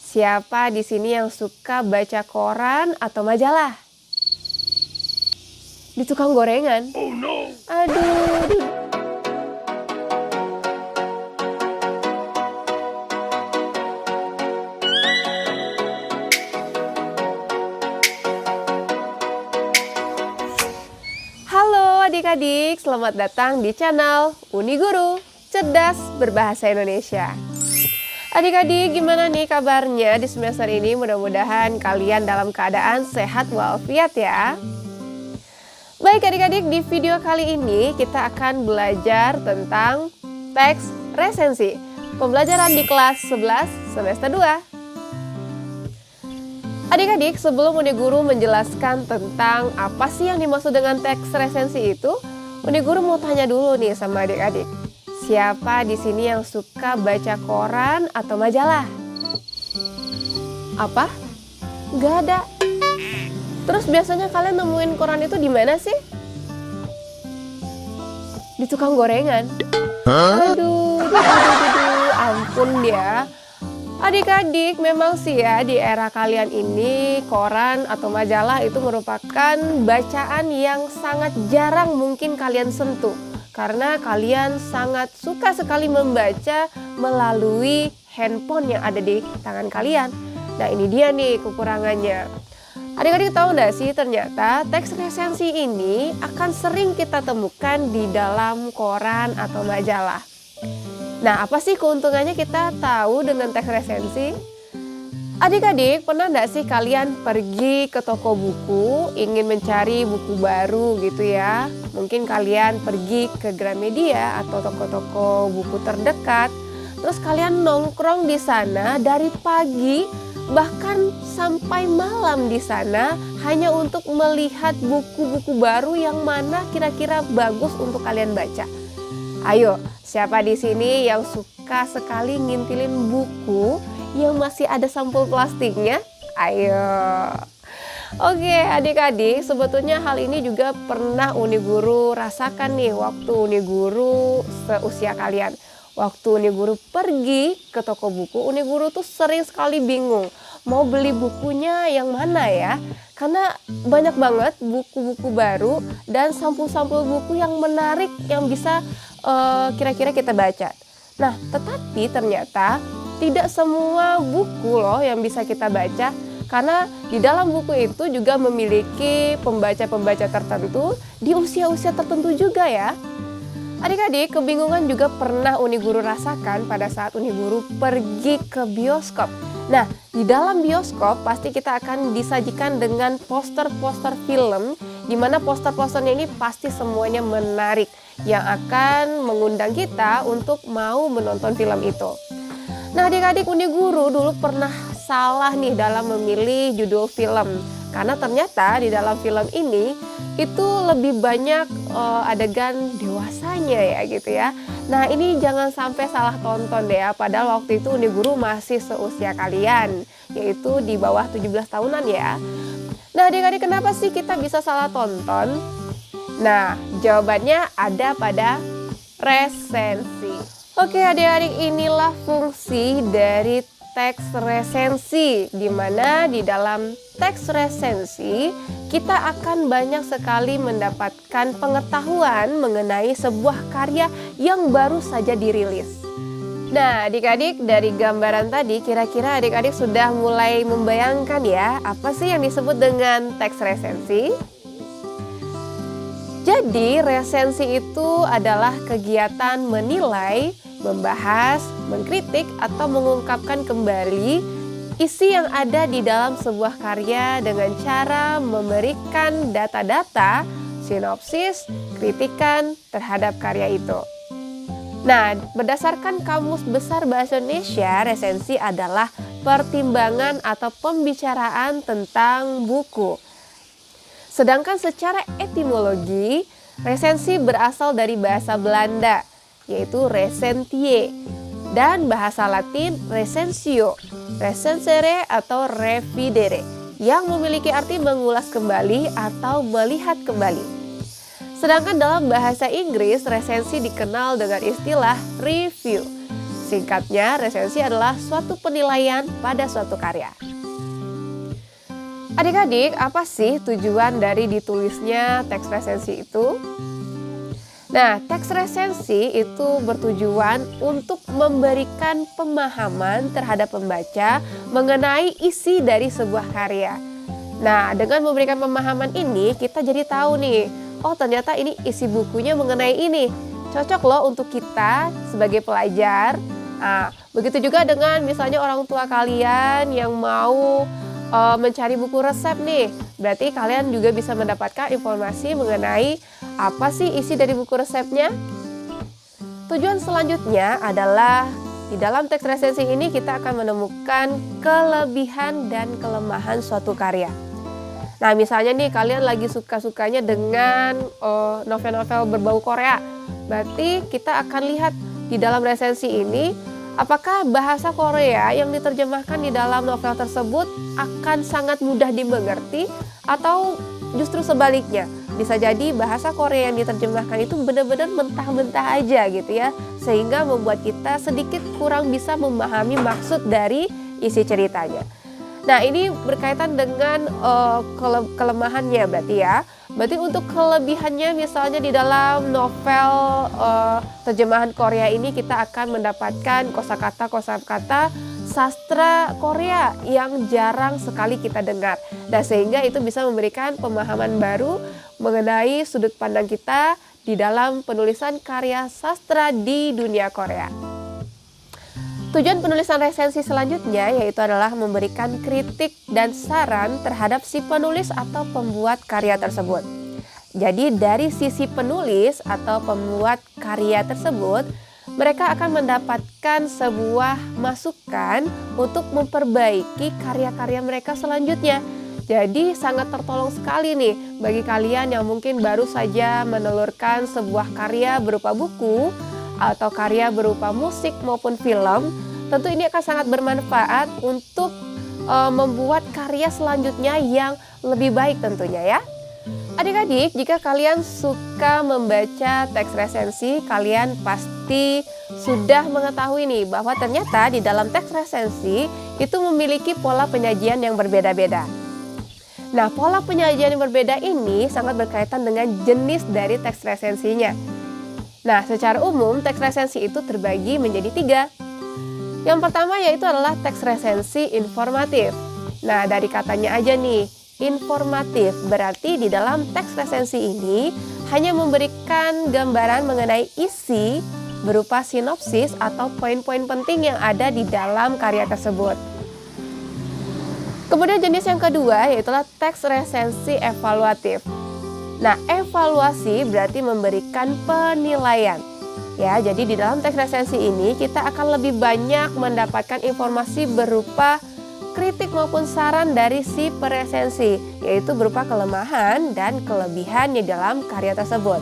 Siapa di sini yang suka baca koran atau majalah? Di tukang gorengan? Oh no! Aduh. Halo adik-adik, selamat datang di channel Uniguru, cerdas berbahasa Indonesia. Adik-adik, gimana nih kabarnya di semester ini? Mudah-mudahan kalian dalam keadaan sehat walafiat ya. Baik adik-adik, di video kali ini kita akan belajar tentang teks resensi. Pembelajaran di kelas 11 semester 2. Adik-adik, sebelum Uniguru menjelaskan tentang apa sih yang dimaksud dengan teks resensi itu, Uniguru mau tanya dulu nih sama adik-adik. Siapa di sini yang suka baca koran atau majalah? Apa? Gak ada. Terus biasanya kalian nemuin koran itu di mana sih? Di tukang gorengan. Aduh, ampun ya. Adik-adik, memang sih ya di era kalian ini koran atau majalah itu merupakan bacaan yang sangat jarang mungkin kalian sentuh. Karena kalian sangat suka sekali membaca melalui handphone yang ada di tangan kalian. Nah, ini dia nih kekurangannya. Adik-adik tahu nggak sih, ternyata teks resensi ini akan sering kita temukan di dalam koran atau majalah. Nah, apa sih keuntungannya kita tahu dengan teks resensi? Adik-adik, pernah nggak sih kalian pergi ke toko buku, ingin mencari buku baru gitu ya? Mungkin kalian pergi ke Gramedia atau toko-toko buku terdekat, terus kalian nongkrong di sana dari pagi, bahkan sampai malam di sana hanya untuk melihat buku-buku baru yang mana kira-kira bagus untuk kalian baca. Ayo, siapa di sini yang suka sekali ngintilin buku yang masih ada sampul plastiknya? Ayo. Oke adik-adik, sebetulnya hal ini juga pernah Uniguru rasakan nih waktu Uniguru seusia kalian. Waktu Uniguru pergi ke toko buku, Uniguru tuh sering sekali bingung mau beli bukunya yang mana ya. Karena banyak banget buku-buku baru dan sampul-sampul buku yang menarik yang bisa kira-kira kita baca. Nah, tetapi ternyata tidak semua buku loh yang bisa kita baca, karena di dalam buku itu juga memiliki pembaca-pembaca tertentu di usia-usia tertentu juga ya. Adik-adik, kebingungan juga pernah Uniguru rasakan pada saat Uniguru pergi ke bioskop. Nah, di dalam bioskop pasti kita akan disajikan dengan poster-poster film, di mana poster-posternya ini pasti semuanya menarik, yang akan mengundang kita untuk mau menonton film itu. Nah adik-adik, Uniguru dulu pernah salah nih dalam memilih judul film. Karena ternyata di dalam film ini itu lebih banyak adegan dewasanya ya gitu ya. Nah ini jangan sampai salah tonton deh ya. Padahal waktu itu Uniguru masih seusia kalian, yaitu di bawah 17 tahunan ya. Nah adik-adik, kenapa sih kita bisa salah tonton? Nah jawabannya ada pada resensi. Oke adik-adik, inilah fungsi dari teks resensi, di mana di dalam teks resensi kita akan banyak sekali mendapatkan pengetahuan mengenai sebuah karya yang baru saja dirilis. Nah adik-adik, dari gambaran tadi kira-kira adik-adik sudah mulai membayangkan ya apa sih yang disebut dengan teks resensi? Jadi resensi itu adalah kegiatan menilai, membahas, mengkritik, atau mengungkapkan kembali isi yang ada di dalam sebuah karya dengan cara memberikan data-data, sinopsis, kritikan terhadap karya itu. Nah, berdasarkan Kamus Besar Bahasa Indonesia, resensi adalah pertimbangan atau pembicaraan tentang buku. Sedangkan secara etimologi, resensi berasal dari bahasa Belanda, yaitu recentie, dan bahasa Latin recensio, recensere atau revidere, yang memiliki arti mengulas kembali atau melihat kembali. Sedangkan dalam bahasa Inggris, resensi dikenal dengan istilah review. Singkatnya, resensi adalah suatu penilaian pada suatu karya. Adik-adik, apa sih tujuan dari ditulisnya teks resensi itu? Nah, teks resensi itu bertujuan untuk memberikan pemahaman terhadap pembaca mengenai isi dari sebuah karya. Nah, dengan memberikan pemahaman ini, kita jadi tahu nih, oh ternyata ini isi bukunya mengenai ini. Cocok loh untuk kita sebagai pelajar. Nah, begitu juga dengan misalnya orang tua kalian yang mau mencari buku resep nih. Berarti kalian juga bisa mendapatkan informasi mengenai apa sih isi dari buku resepnya. Tujuan selanjutnya adalah di dalam teks resensi ini kita akan menemukan kelebihan dan kelemahan suatu karya. Nah, misalnya nih kalian lagi suka-sukanya dengan novel-novel berbau Korea. Berarti kita akan lihat di dalam resensi ini apakah bahasa Korea yang diterjemahkan di dalam novel tersebut akan sangat mudah dimengerti atau justru sebaliknya. Bisa jadi bahasa Korea yang diterjemahkan itu benar-benar mentah-mentah aja gitu ya. Sehingga membuat kita sedikit kurang bisa memahami maksud dari isi ceritanya. Nah, ini berkaitan dengan kelemahannya berarti ya. Berarti untuk kelebihannya misalnya di dalam novel terjemahan Korea ini kita akan mendapatkan kosakata sastra Korea yang jarang sekali kita dengar. Dan sehingga itu bisa memberikan pemahaman baru mengenai sudut pandang kita di dalam penulisan karya sastra di dunia Korea. Tujuan penulisan resensi selanjutnya yaitu adalah memberikan kritik dan saran terhadap si penulis atau pembuat karya tersebut. Jadi dari sisi penulis atau pembuat karya tersebut, mereka akan mendapatkan sebuah masukan untuk memperbaiki karya-karya mereka selanjutnya. Jadi sangat tertolong sekali nih bagi kalian yang mungkin baru saja menelurkan sebuah karya berupa buku atau karya berupa musik maupun film. Tentu ini akan sangat bermanfaat untuk membuat karya selanjutnya yang lebih baik tentunya ya. Adik-adik, jika kalian suka membaca teks resensi, kalian pasti sudah mengetahui nih bahwa ternyata di dalam teks resensi itu memiliki pola penyajian yang berbeda-beda. Nah, pola penyajian yang berbeda ini sangat berkaitan dengan jenis dari teks resensinya. Nah, secara umum teks resensi itu terbagi menjadi 3. Yang pertama yaitu adalah teks resensi informatif. Nah, dari katanya aja nih, informatif berarti di dalam teks resensi ini hanya memberikan gambaran mengenai isi berupa sinopsis atau poin-poin penting yang ada di dalam karya tersebut. Kemudian jenis yang kedua yaitu teks resensi evaluatif. Nah, evaluasi berarti memberikan penilaian. Ya, jadi di dalam teks resensi ini kita akan lebih banyak mendapatkan informasi berupa kritik maupun saran dari si peresensi, yaitu berupa kelemahan dan kelebihan di dalam karya tersebut.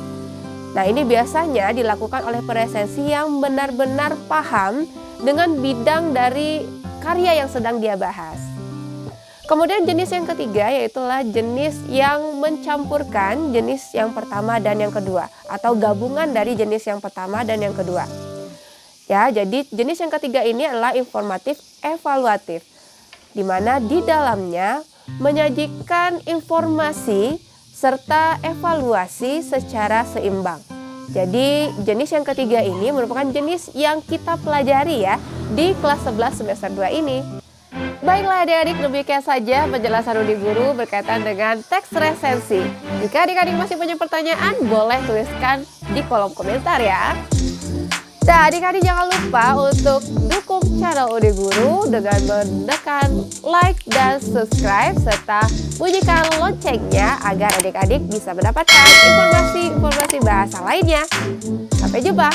Nah, ini biasanya dilakukan oleh peresensi yang benar-benar paham dengan bidang dari karya yang sedang dia bahas. Kemudian jenis yang ketiga yaitulah jenis yang mencampurkan jenis yang pertama dan yang kedua atau gabungan dari jenis yang pertama dan yang kedua. Ya, jadi jenis yang ketiga ini adalah informatif evaluatif, di mana di dalamnya menyajikan informasi serta evaluasi secara seimbang. Jadi jenis yang ketiga ini merupakan jenis yang kita pelajari ya di kelas 11 semester 2 ini. Baiklah adik-adik, demikian saja penjelasan Udi Guru berkaitan dengan teks resensi. Jika adik-adik masih punya pertanyaan, boleh tuliskan di kolom komentar ya. Nah, adik-adik jangan lupa untuk dukung channel Udi Guru dengan menekan like dan subscribe serta bunyikan loncengnya agar adik-adik bisa mendapatkan informasi-informasi bahasa lainnya. Sampai jumpa.